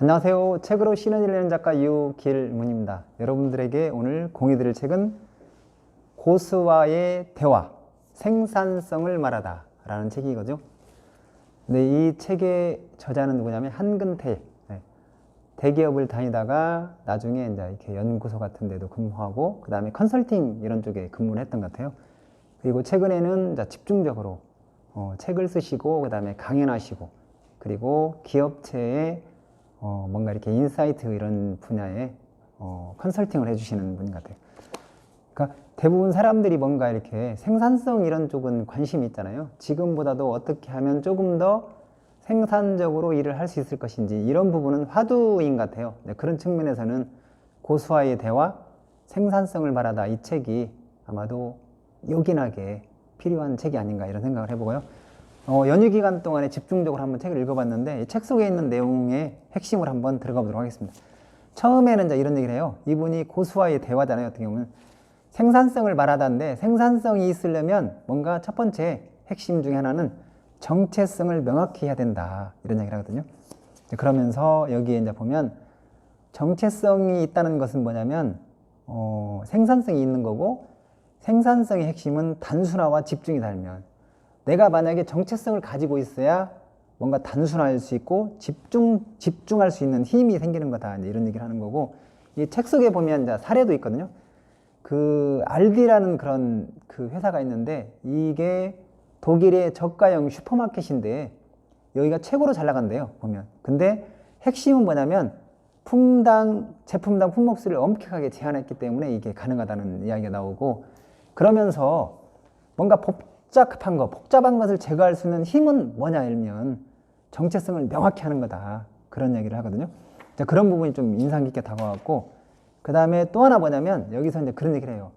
안녕하세요. 책으로 신을 읽는 작가 유길문입니다. 여러분들에게 오늘 공유드릴 책은 고수와의 대화, 생산성을 말하다 라는 책이거든요. 근데 이 책의 저자는 누구냐면 한근태. 대기업을 다니다가 나중에 이제 이렇게 연구소 같은 데도 근무하고, 그 다음에 컨설팅 이런 쪽에 근무를 했던 것 같아요. 그리고 최근에는 이제 집중적으로 책을 쓰시고, 그 다음에 강연하시고, 그리고 기업체에 뭔가 이렇게 인사이트 이런 분야에 컨설팅을 해주시는 분 같아요. 그러니까 대부분 사람들이 뭔가 이렇게 생산성 이런 쪽은 관심이 있잖아요. 지금보다도 어떻게 하면 조금 더 생산적으로 일을 할 수 있을 것인지, 이런 부분은 화두인 것 같아요. 그런 측면에서는 고수와의 대화, 생산성을 말하다, 이 책이 아마도 요긴하게 필요한 책이 아닌가 이런 생각을 해보고요. 연휴 기간 동안에 집중적으로 한번 책을 읽어봤는데, 이 책 속에 있는 내용의 핵심을 한번 들어가 보도록 하겠습니다. 처음에는 이제 이런 얘기를 해요. 이분이 고수와의 대화잖아요. 어떻게 보면 생산성을 말하다인데, 생산성이 있으려면 뭔가 첫 번째 핵심 중에 하나는 정체성을 명확히 해야 된다, 이런 얘기를 하거든요. 그러면서 여기에 이제 보면 정체성이 있다는 것은 뭐냐면 생산성이 있는 거고, 생산성의 핵심은 단순화와 집중이 달면, 내가 만약에 정체성을 가지고 있어야 뭔가 단순화할 수 있고 집중할 수 있는 힘이 생기는 거다, 이런 얘기를 하는 거고, 이 책 속에 보면 이제 사례도 있거든요. 그 알디라는 그런 그 회사가 있는데, 이게 독일의 저가형 슈퍼마켓인데 여기가 최고로 잘 나간대요, 보면. 근데 핵심은 뭐냐면 제품당 품목수를 엄격하게 제한했기 때문에 이게 가능하다는 이야기가 나오고, 그러면서 뭔가 복잡한 것을 제거할 수 있는 힘은 뭐냐 이러면 정체성을 명확히 하는 거다, 그런 얘기를 하거든요. 자, 그런 부분이 좀 인상 깊게 다가왔고, 그 다음에 또 하나 뭐냐면 여기서 이제 그런 얘기를 해요.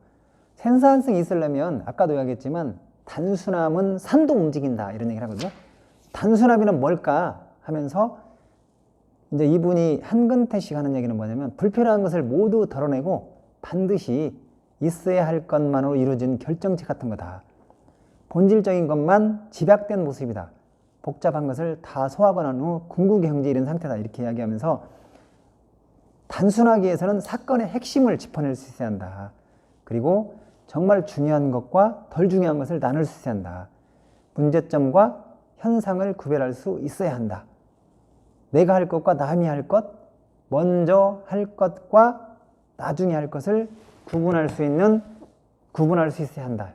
생산성이 있으려면 아까도 이야기했지만 단순함은 산도 움직인다, 이런 얘기를 하거든요. 단순함이란 뭘까 하면서 이제 이분이 한근태 씨가 하는 얘기는 뭐냐면, 불필요한 것을 모두 덜어내고 반드시 있어야 할 것만으로 이루어진 결정체 같은 거다. 본질적인 것만 집약된 모습이다. 복잡한 것을 다 소화하고 난 후 궁극의 형제 이런 상태다, 이렇게 이야기하면서 단순하기 위해서는 사건의 핵심을 짚어낼 수 있어야 한다. 그리고 정말 중요한 것과 덜 중요한 것을 나눌 수 있어야 한다. 문제점과 현상을 구별할 수 있어야 한다. 내가 할 것과 남이 할 것, 먼저 할 것과 나중에 할 것을 구분할 수 있어야 한다.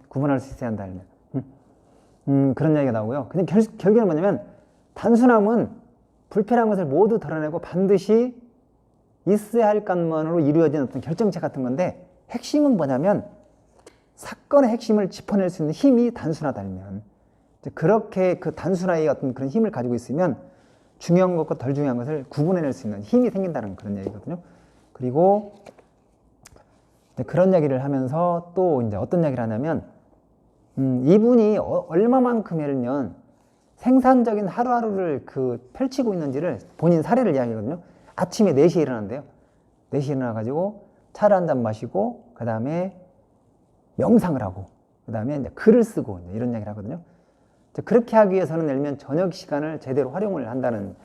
구분할 수 있어야 한다. 그런 이야기가 나오고요. 근데 결국에는 뭐냐면, 단순함은 불필요한 것을 모두 덜어내고 반드시 있어야 할 것만으로 이루어진 어떤 결정체 같은 건데, 핵심은 뭐냐면 사건의 핵심을 짚어낼 수 있는 힘이 단순하다면, 그렇게 그 단순화의 어떤 그런 힘을 가지고 있으면 중요한 것과 덜 중요한 것을 구분해낼 수 있는 힘이 생긴다는 그런 얘기거든요. 그리고 그런 이야기를 하면서 또 이제 어떤 이야기를 하냐면, 이분이 얼마만큼 예를 들면 생산적인 하루하루를 펼치고 있는지를 본인 사례를 이야기하거든요. 아침에 4시에 일어난대요. 4시에 일어나가지고 차를 한 잔 마시고, 그 다음에 명상을 하고, 그 다음에 이제 글을 쓰고, 이런 이야기를 하거든요. 그렇게 하기 위해서는 예를 들면 저녁 시간을 제대로 활용을 한다는,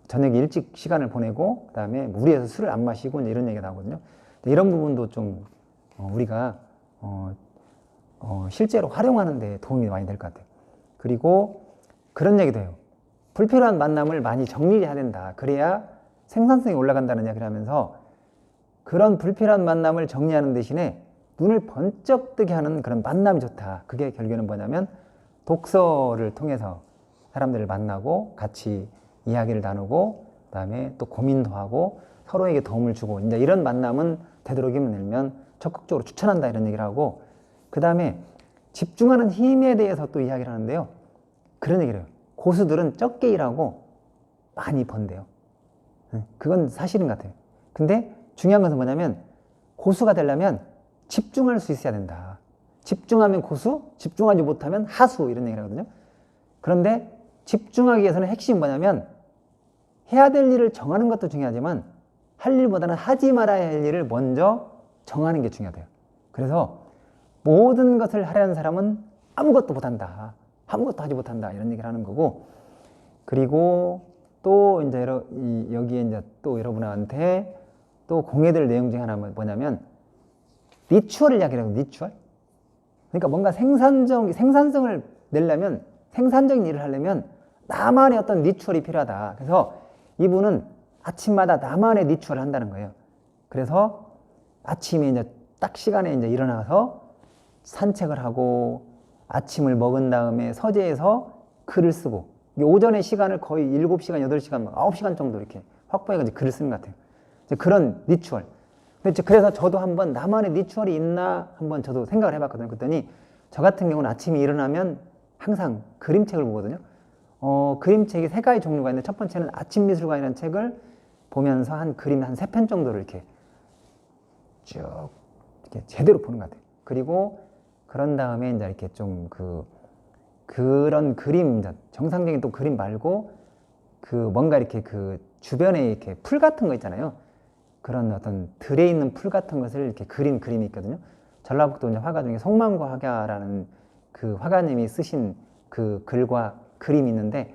저녁에 일찍 시간을 보내고, 그 다음에 무리해서 술을 안 마시고, 이런 얘기가 나오거든요. 이런 부분도 좀 우리가 실제로 활용하는 데 도움이 많이 될 것 같아요. 그리고 그런 얘기도 해요. 불필요한 만남을 많이 정리해야 된다. 그래야 생산성이 올라간다는 이야기를 하면서, 그런 불필요한 만남을 정리하는 대신에 눈을 번쩍 뜨게 하는 그런 만남이 좋다. 그게 결국에는 뭐냐면 독서를 통해서 사람들을 만나고 같이 이야기를 나누고, 그 다음에 또 고민도 하고 서로에게 도움을 주고, 이제 이런 만남은 되도록이면 늘면 적극적으로 추천한다, 이런 얘기를 하고, 그 다음에 집중하는 힘에 대해서 또 이야기를 하는데요. 그런 얘기를 해요. 고수들은 적게 일하고 많이 번대요. 그건 사실인 것 같아요. 근데 중요한 것은 뭐냐면, 고수가 되려면 집중할 수 있어야 된다. 집중하면 고수, 집중하지 못하면 하수, 이런 얘기를 하거든요. 그런데 집중하기 위해서는 핵심이 뭐냐면, 해야 될 일을 정하는 것도 중요하지만 할 일보다는 하지 말아야 할 일을 먼저 정하는 게 중요하대요. 그래서 모든 것을 하려는 사람은 아무것도 못한다, 아무것도 하지 못한다, 이런 얘기를 하는 거고, 그리고 또 이제 여기에 이제 또 여러분한테 또 공유될 내용 중에 하나는 뭐냐면 리추얼 이야기라고. 리추얼. 그러니까 뭔가 생산성을 내려면, 생산적인 일을 하려면 나만의 어떤 리추얼이 필요하다. 그래서 이분은 아침마다 나만의 리추얼을 한다는 거예요. 그래서 아침에 이제 딱 시간에 이제 일어나서 산책을 하고 아침을 먹은 다음에 서재에서 글을 쓰고, 오전의 시간을 거의 7시간, 8시간, 9시간 정도 이렇게 확보해가지고 글을 쓰는 것 같아요. 이제 그런 리추얼. 그래서 저도 한번 나만의 리추얼이 있나 한번 저도 생각을 해봤거든요. 그랬더니 저 같은 경우는 아침에 일어나면 항상 그림책을 보거든요. 그림책이 세 가지 종류가 있는데, 첫 번째는 아침 미술관이라는 책을 보면서 한 그림 한 3편 정도를 이렇게 쭉 이렇게 제대로 보는 것 같아요. 그리고 그런 다음에 이제 이렇게 좀 그런 그림, 정상적인 또 그림 말고 뭔가 이렇게 주변에 이렇게 풀 같은 거 있잖아요. 그런 어떤 들에 있는 풀 같은 것을 이렇게 그린 그림이 있거든요. 전라북도 이제 화가 중에 송만구 화가라는 그 화가님이 쓰신 그 글과 그림이 있는데,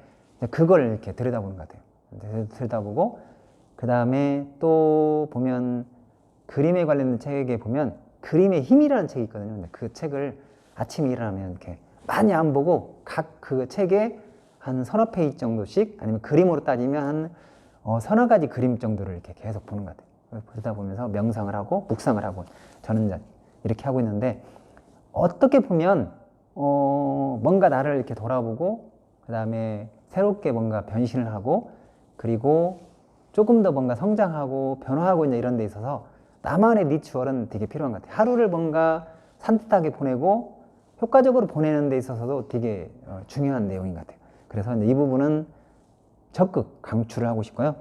그걸 이렇게 들여다보는 것 같아요. 들여다보고, 그 다음에 또 보면 그림에 관련된 책에 보면 그림의 힘이라는 책이 있거든요. 근데 그 책을 아침에 일어나면 이렇게 많이 안 보고 각 그 책에 한 서너 페이지 정도씩, 아니면 그림으로 따지면 한 서너 가지 그림 정도를 이렇게 계속 보는 것 같아요. 보다 보면서 명상을 하고 묵상을 하고, 저는 이렇게 하고 있는데, 어떻게 보면 뭔가 나를 이렇게 돌아보고, 그 다음에 새롭게 뭔가 변신을 하고, 그리고 조금 더 뭔가 성장하고 변화하고 이제 이런 데 있어서 나만의 리추얼은 되게 필요한 것 같아요. 하루를 뭔가 산뜻하게 보내고 효과적으로 보내는 데 있어서도 되게 중요한 내용인 것 같아요. 그래서 이제 이 부분은 적극 강추를 하고 싶고요.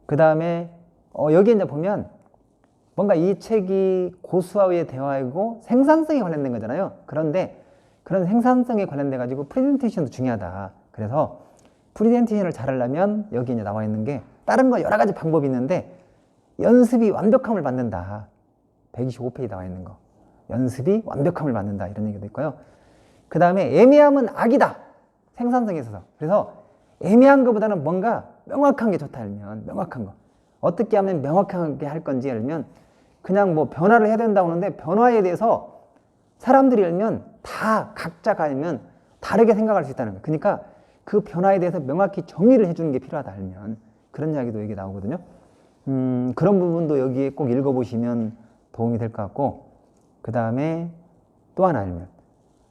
그 다음에 여기 이제 보면 뭔가 이 책이 고수와의 대화이고 생산성에 관련된 거잖아요. 그런데 그런 생산성에 관련돼 가지고 프레젠테이션도 중요하다. 그래서 프레젠테이션을 잘하려면 여기 이제 나와 있는 게, 다른 거 여러 가지 방법이 있는데 연습이 완벽함을 받는다. 125페이지 나와 있는 거. 연습이 완벽함을 받는다. 이런 얘기도 있고요. 그 다음에 애매함은 악이다. 생산성에 있어서. 그래서 애매한 것보다는 뭔가 명확한 게 좋다. 알면 명확한 거. 어떻게 하면 명확하게 할 건지 알면, 그냥 뭐 변화를 해야 된다고 하는데 변화에 대해서 사람들이 알면 다 각자가 알면 다르게 생각할 수 있다는 거예요. 그러니까 그 변화에 대해서 명확히 정의를 해주는 게 필요하다. 알면 그런 이야기도 여기 나오거든요. 그런 부분도 여기에 꼭 읽어보시면 도움이 될 것 같고, 그 다음에 또 하나 알면,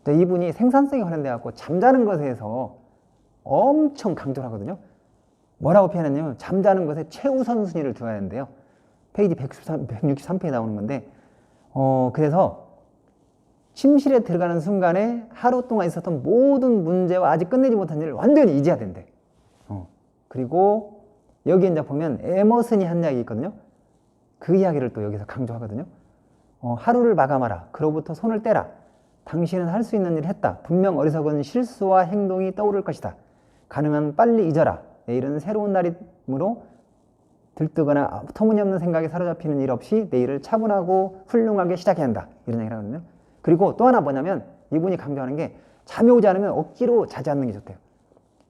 이분이 생산성에 관련돼 갖고 잠자는 것에 대해서 엄청 강조를 하거든요. 뭐라고 표현했냐면 잠자는 것에 최우선순위를 두어야 하는데요. 페이지 163페이지에 나오는 건데, 그래서 침실에 들어가는 순간에 하루 동안 있었던 모든 문제와 아직 끝내지 못한 일을 완전히 잊어야 된대. 그리고 여기 이제 보면 에머슨이 한 이야기 있거든요. 그 이야기를 또 여기서 강조하거든요. 하루를 마감하라. 그로부터 손을 떼라. 당신은 할 수 있는 일을 했다. 분명 어리석은 실수와 행동이 떠오를 것이다. 가능한 빨리 잊어라. 내일은 새로운 날이므로 들뜨거나 터무니없는 생각에 사로잡히는 일 없이 내일을 차분하고 훌륭하게 시작해야 한다. 이런 얘기를 하거든요. 그리고 또 하나 뭐냐면, 이분이 강조하는 게 잠이 오지 않으면 억지로 자지 않는 게 좋대요.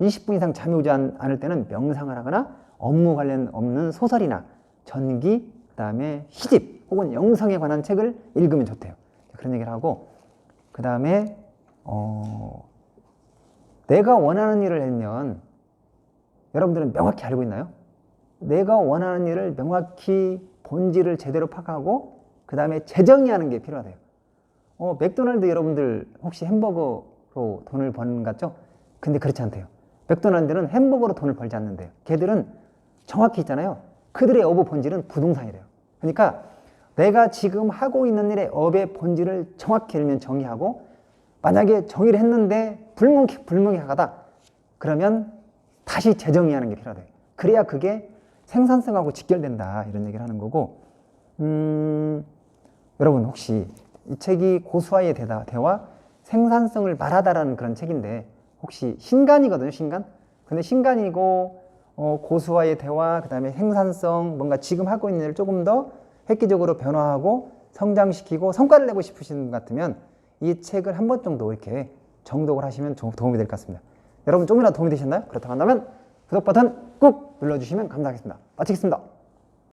20분 이상 잠이 오지 않을 때는 명상을 하거나 업무 관련 없는 소설이나 전기, 그 다음에 시집 혹은 영상에 관한 책을 읽으면 좋대요. 그런 얘기를 하고, 그 다음에 내가 원하는 일을 하면, 여러분들은 명확히 알고 있나요? 내가 원하는 일을 명확히 본질을 제대로 파악하고 그 다음에 재정의하는 게 필요하대요. 맥도날드 여러분들 혹시 햄버거로 돈을 버는 것 같죠? 근데 그렇지 않대요. 맥도날드는 햄버거로 돈을 벌지 않는데요. 걔들은 정확히 있잖아요. 그들의 업의 본질은 부동산이래요. 그러니까 내가 지금 하고 있는 일의 업의 본질을 정확히 알면 정의하고, 만약에 정의를 했는데 불명확하다. 그러면 다시 재정의하는 게 필요하대요. 그래야 그게 생산성하고 직결된다. 이런 얘기를 하는 거고, 여러분 혹시 이 책이 고수와의 대화, 생산성을 말하다라는 그런 책인데, 혹시 신간이거든요. 신간. 근데 신간이고 고수와의 대화, 그 다음에 생산성, 뭔가 지금 하고 있는 일을 조금 더 획기적으로 변화하고 성장시키고 성과를 내고 싶으신 분 같으면 이 책을 한 번 정도 이렇게 정독을 하시면 도움이 될 것 같습니다. 여러분 조금이라도 도움이 되셨나요? 그렇다고 한다면 구독 버튼 꾹 눌러주시면 감사하겠습니다. 마치겠습니다.